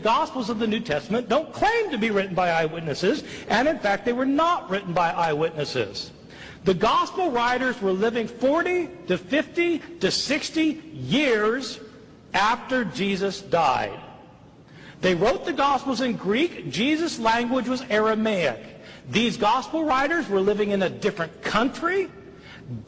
Gospels of the New Testament don't claim to be written by eyewitnesses, and in fact they were not written by eyewitnesses. The Gospel writers were living 40 to 50 to 60 years after Jesus died. They wrote the Gospels in Greek. Jesus' language was Aramaic. These Gospel writers were living in a different country.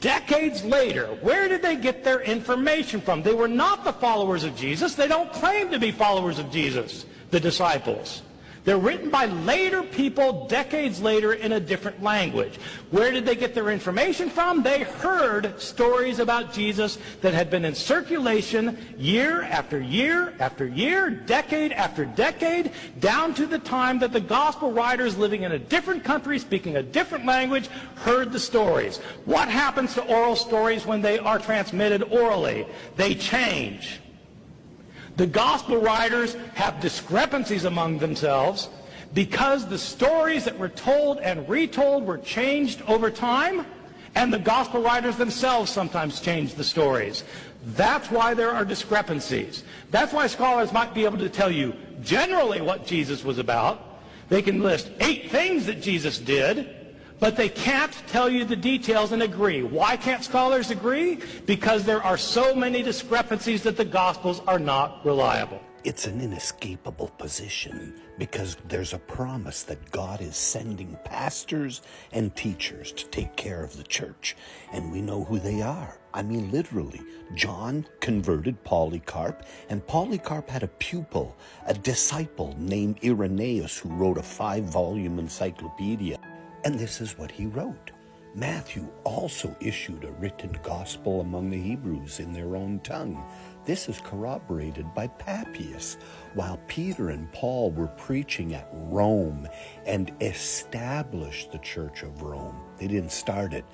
Decades later, where did they get their information from? They were not the followers of Jesus. They don't claim to be followers of Jesus, the disciples. They're written by later people, decades later, in a different language. Where did they get their information from? They heard stories about Jesus that had been in circulation year after year after year, decade after decade, down to the time that the gospel writers living in a different country, speaking a different language, heard the stories. What happens to oral stories when they are transmitted orally? They change. The gospel writers have discrepancies among themselves because the stories that were told and retold were changed over time, and the gospel writers themselves sometimes changed the stories. That's why there are discrepancies. That's why scholars might be able to tell you generally what Jesus was about. They can list 8 things that Jesus did, but they can't tell you the details and agree. Why can't scholars agree? Because there are so many discrepancies that the Gospels are not reliable. It's an inescapable position because there's a promise that God is sending pastors and teachers to take care of the church, and we know who they are. I mean, literally, John converted Polycarp, and Polycarp had a pupil, a disciple named Irenaeus, who wrote a 5-volume encyclopedia. And this is what he wrote. Matthew also issued a written gospel among the Hebrews in their own tongue. This is corroborated by Papias. While Peter and Paul were preaching at Rome and established the Church of Rome, they didn't start it.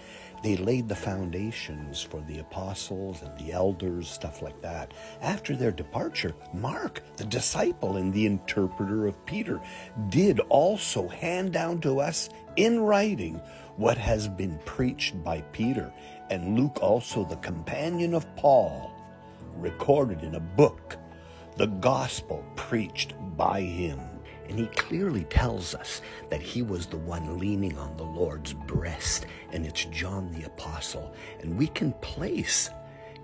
They laid the foundations for the apostles and the elders, stuff like that. After their departure, Mark, the disciple and the interpreter of Peter, did also hand down to us in writing what has been preached by Peter, and Luke also, the companion of Paul, recorded in a book the gospel preached by him. And he clearly tells us that he was the one leaning on the Lord's breast, and it's John the Apostle. And we can place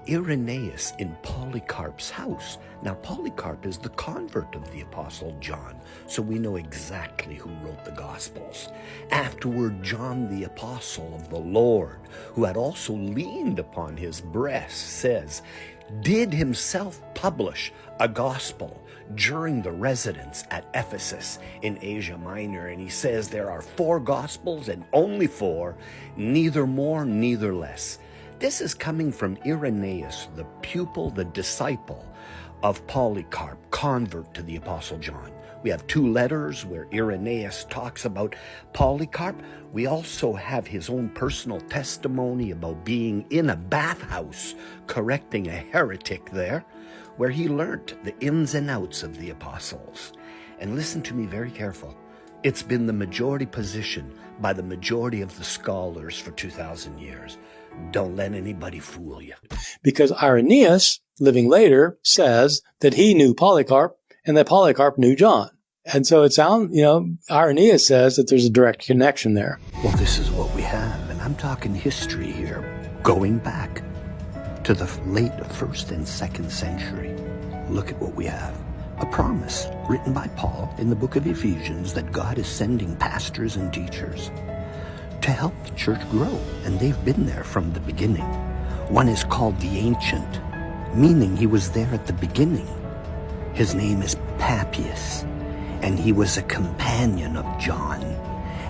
Irenaeus in Polycarp's house. Now, Polycarp is the convert of the Apostle John, so we know exactly who wrote the Gospels. Afterward, John the Apostle of the Lord, who had also leaned upon his breast, says, did himself publish a gospel during the residence at Ephesus in Asia Minor. And he says there are 4 gospels and only 4, neither more, neither less. This is coming from Irenaeus, the pupil, the disciple of Polycarp, convert to the Apostle John. We have 2 letters where Irenaeus talks about Polycarp. We also have his own personal testimony about being in a bathhouse correcting a heretic there, where he learnt the ins and outs of the apostles. And listen to me very careful. It's been the majority position by the majority of the scholars for 2,000 years. Don't let anybody fool you. Because Irenaeus, living later, says that he knew Polycarp and that Polycarp knew John. And so it sounds, Irenaeus says that there's a direct connection there. Well, this is what we have, and I'm talking history here, going back to the late 1st and 2nd century. Look at what we have. A promise written by Paul in the book of Ephesians that God is sending pastors and teachers to help the church grow, and they've been there from the beginning. One is called the Ancient, meaning he was there at the beginning. His name is Papias, and he was a companion of John.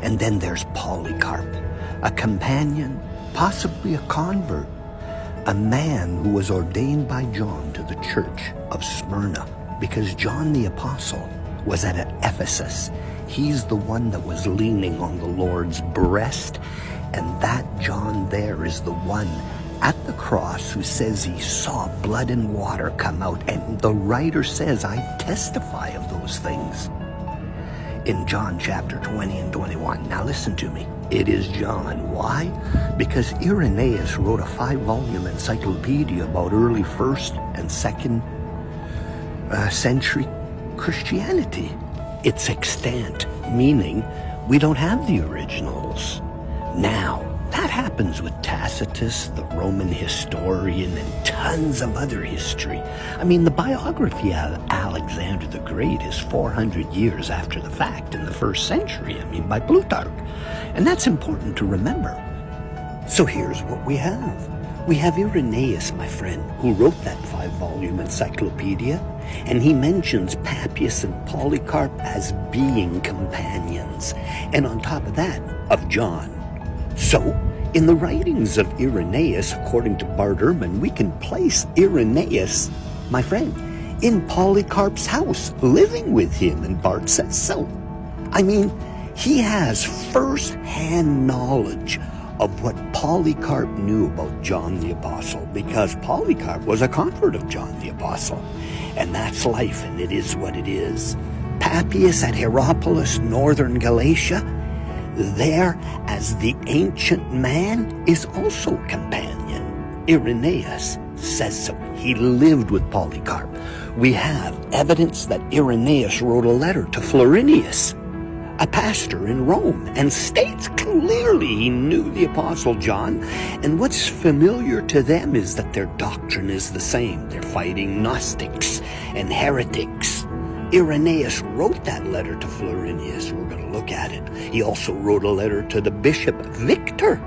And then there's Polycarp, a companion, possibly a convert, a man who was ordained by John to the church of Smyrna, because John the Apostle was at Ephesus. He's the one that was leaning on the Lord's breast, and that John there is the one at the cross who says he saw blood and water come out, and the writer says, I testify of those things in John chapter 20 and 21. Now listen to me. It is John. Why? Because Irenaeus wrote a 5-volume encyclopedia about early 1st and 2nd century Christianity. It's extant, meaning we don't have the originals. Now, that happens with Tacitus, the Roman historian, and tons of other history. I mean, the biography of Alexander the Great is 400 years after the fact in the 1st century, by Plutarch. And that's important to remember. So here's what we have. We have Irenaeus, my friend, who wrote that 5-volume encyclopedia, and he mentions Papias and Polycarp as being companions, and on top of that, of John. So, in the writings of Irenaeus, according to Bart Ehrman, we can place Irenaeus, my friend, in Polycarp's house, living with him, and Bart says so. I mean, he has first-hand knowledge of what Polycarp knew about John the Apostle, because Polycarp was a convert of John the Apostle. And that's life, and it is what it is. Papias at Hierapolis, northern Galatia, there as the ancient man, is also companion. Irenaeus says so. He lived with Polycarp. We have evidence that Irenaeus wrote a letter to Florinius, a pastor in Rome, and states clearly he knew the Apostle John. And what's familiar to them is that their doctrine is the same. They're fighting Gnostics and heretics. Irenaeus wrote that letter to Florinius. We're going to look at it. He also wrote a letter to the bishop Victor.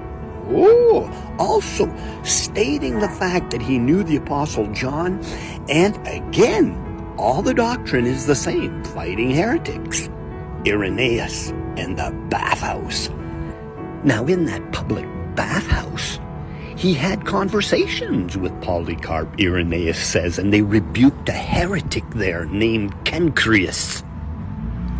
Also stating the fact that he knew the Apostle John. And again, all the doctrine is the same, fighting heretics. Irenaeus and the bathhouse. Now, in that public bathhouse, he had conversations with Polycarp, Irenaeus says, and they rebuked a heretic there named Cencreus.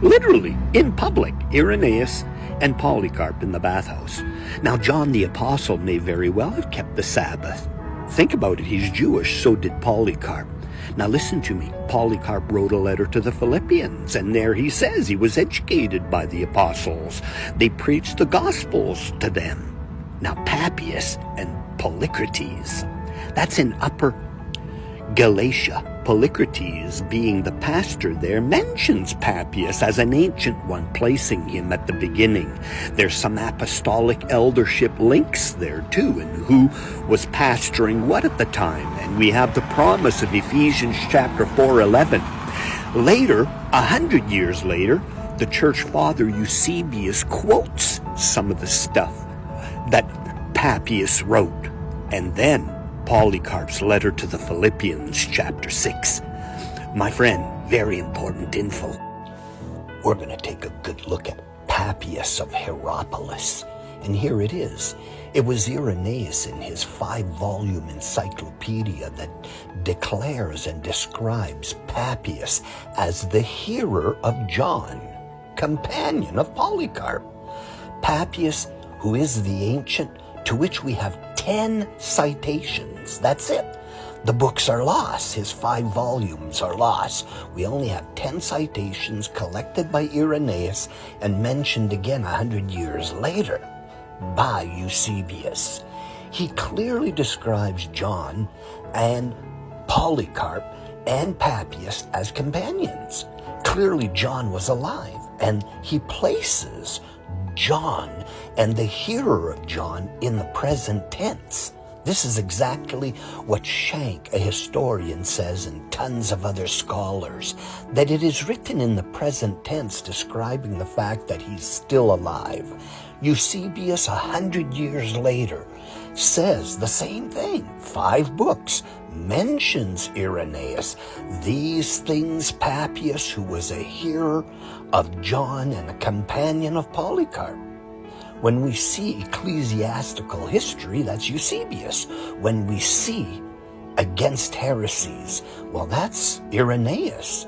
Literally, in public, Irenaeus and Polycarp in the bathhouse. Now, John the Apostle may very well have kept the Sabbath. Think about it, he's Jewish, so did Polycarp. Now listen to me. Polycarp wrote a letter to the Philippians, and there he says he was educated by the apostles. They preached the Gospels to them. Now Papias and Polycrates, that's in Upper Galatia. Polycrates, being the pastor there, mentions Papias as an ancient one, placing him at the beginning. There's some apostolic eldership links there too, and who was pastoring what at the time. And we have the promise of Ephesians chapter 4:11. Later, 100 years later, the church father Eusebius quotes some of the stuff that Papias wrote. And then Polycarp's letter to the Philippians, chapter 6. My friend, very important info. We're going to take a good look at Papias of Hierapolis. And here it is. It was Irenaeus in his 5-volume encyclopedia that declares and describes Papias as the hearer of John, companion of Polycarp. Papias, who is the ancient, to which we have 10 citations. That's it. The books are lost. His 5 volumes are lost. We only have 10 citations collected by Irenaeus and mentioned again 100 years later by Eusebius. He clearly describes John and Polycarp and Papias as companions. Clearly John was alive, and he places John and the hearer of John in the present tense. This is exactly what Shank, a historian, says, and tons of other scholars, that it is written in the present tense describing the fact that he's still alive. Eusebius, 100 years later, says the same thing. 5 books, mentions Irenaeus. These things Papias, who was a hearer of John and a companion of Polycarp. When we see ecclesiastical history, that's Eusebius. When we see against heresies, well, that's Irenaeus.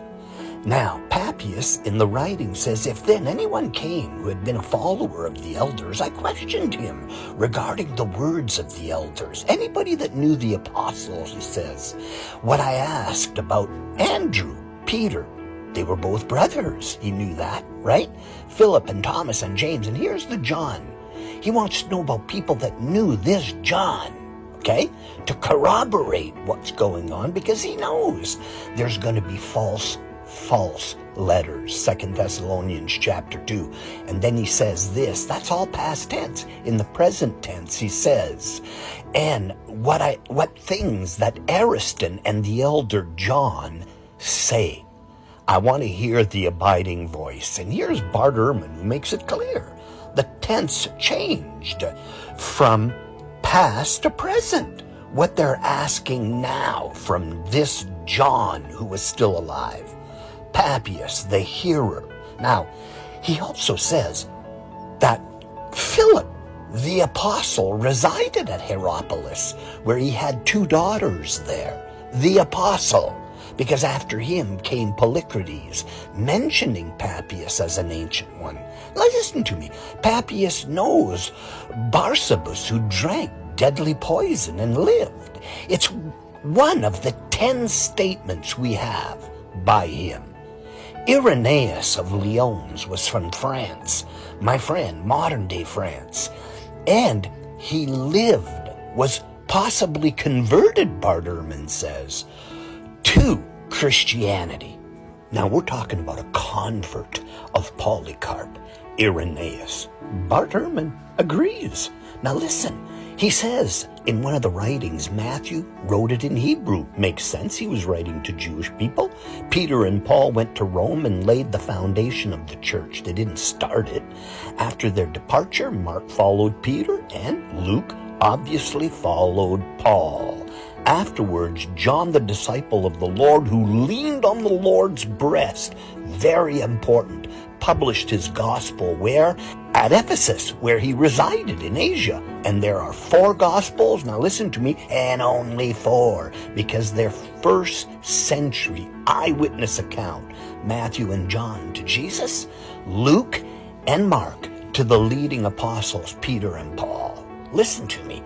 Now, Papias in the writing says, if then anyone came who had been a follower of the elders, I questioned him regarding the words of the elders. Anybody that knew the apostles, he says, what I asked about Andrew, Peter, they were both brothers. He knew that, right? Philip and Thomas and James. And here's the John. He wants to know about people that knew this John, okay? To corroborate what's going on, because he knows there's going to be false false letters, 2 Thessalonians chapter 2. And then he says this, that's all past tense. In the present tense, he says, and what things that Ariston and the elder John say. I want to hear the abiding voice. And here's Bart Ehrman, who makes it clear. The tense changed from past to present. What they're asking now from this John, who was still alive. Papias, the hearer. Now, he also says that Philip, the apostle, resided at Hierapolis, where he had 2 daughters there. The apostle, because after him came Polycrates, mentioning Papias as an ancient one. Now listen to me. Papias knows Barsabas, who drank deadly poison and lived. It's one of the 10 statements we have by him. Irenaeus of Lyons was from France, my friend, modern-day France, and he lived, was possibly converted, Bart Ehrman says, to Christianity. Now we're talking about a convert of Polycarp, Irenaeus. Bart Ehrman agrees. Now listen, he says in one of the writings, Matthew wrote it in Hebrew. Makes sense, he was writing to Jewish people. Peter and Paul went to Rome and laid the foundation of the church. They didn't start it. After their departure, Mark followed Peter, and Luke obviously followed Paul. Afterwards, John, the disciple of the Lord, who leaned on the Lord's breast, very important, published his gospel where? At Ephesus, where he resided in Asia. And there are 4 gospels, now listen to me, and only 4, because they're first century eyewitness account. Matthew and John to Jesus, Luke and Mark to the leading apostles, Peter and Paul. Listen to me.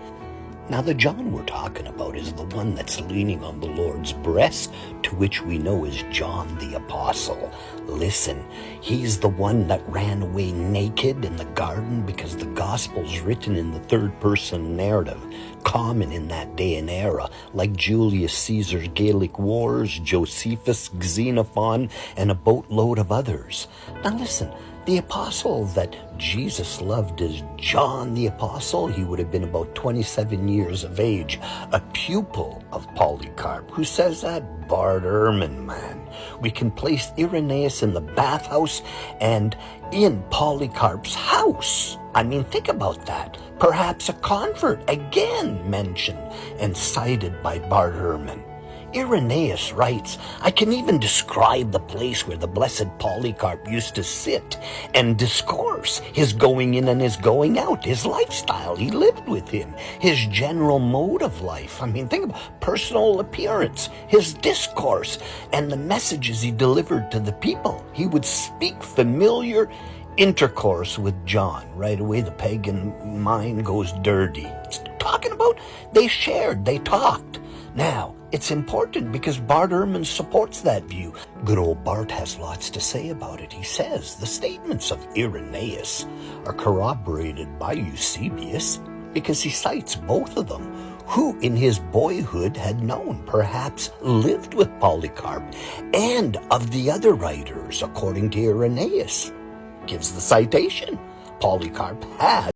Now, the John we're talking about is the one that's leaning on the Lord's breast, to which we know is John the Apostle. Listen, he's the one that ran away naked in the garden because the gospel's written in the third-person narrative, common in that day and era, like Julius Caesar's Gallic Wars, Josephus, Xenophon, and a boatload of others. Now listen, the apostle that Jesus loved is John the Apostle. He would have been about 27 years of age, a pupil of Polycarp. Who says that? Bart Ehrman, man. We can place Irenaeus in the bathhouse and in Polycarp's house. I mean, think about that. Perhaps a convert, again mentioned and cited by Bart Ehrman. Irenaeus writes, I can even describe the place where the blessed Polycarp used to sit and discourse, his going in and his going out, his lifestyle he lived with him, his general mode of life. I mean, think about personal appearance, his discourse, and the messages he delivered to the people. He would speak familiar intercourse with John. Right away, the pagan mind goes dirty. It's talking about they shared, they talked. Now, it's important because Bart Ehrman supports that view. Good old Bart has lots to say about it. He says the statements of Irenaeus are corroborated by Eusebius because he cites both of them, who in his boyhood had known, perhaps lived with Polycarp, and of the other writers, according to Irenaeus. Gives the citation. Polycarp had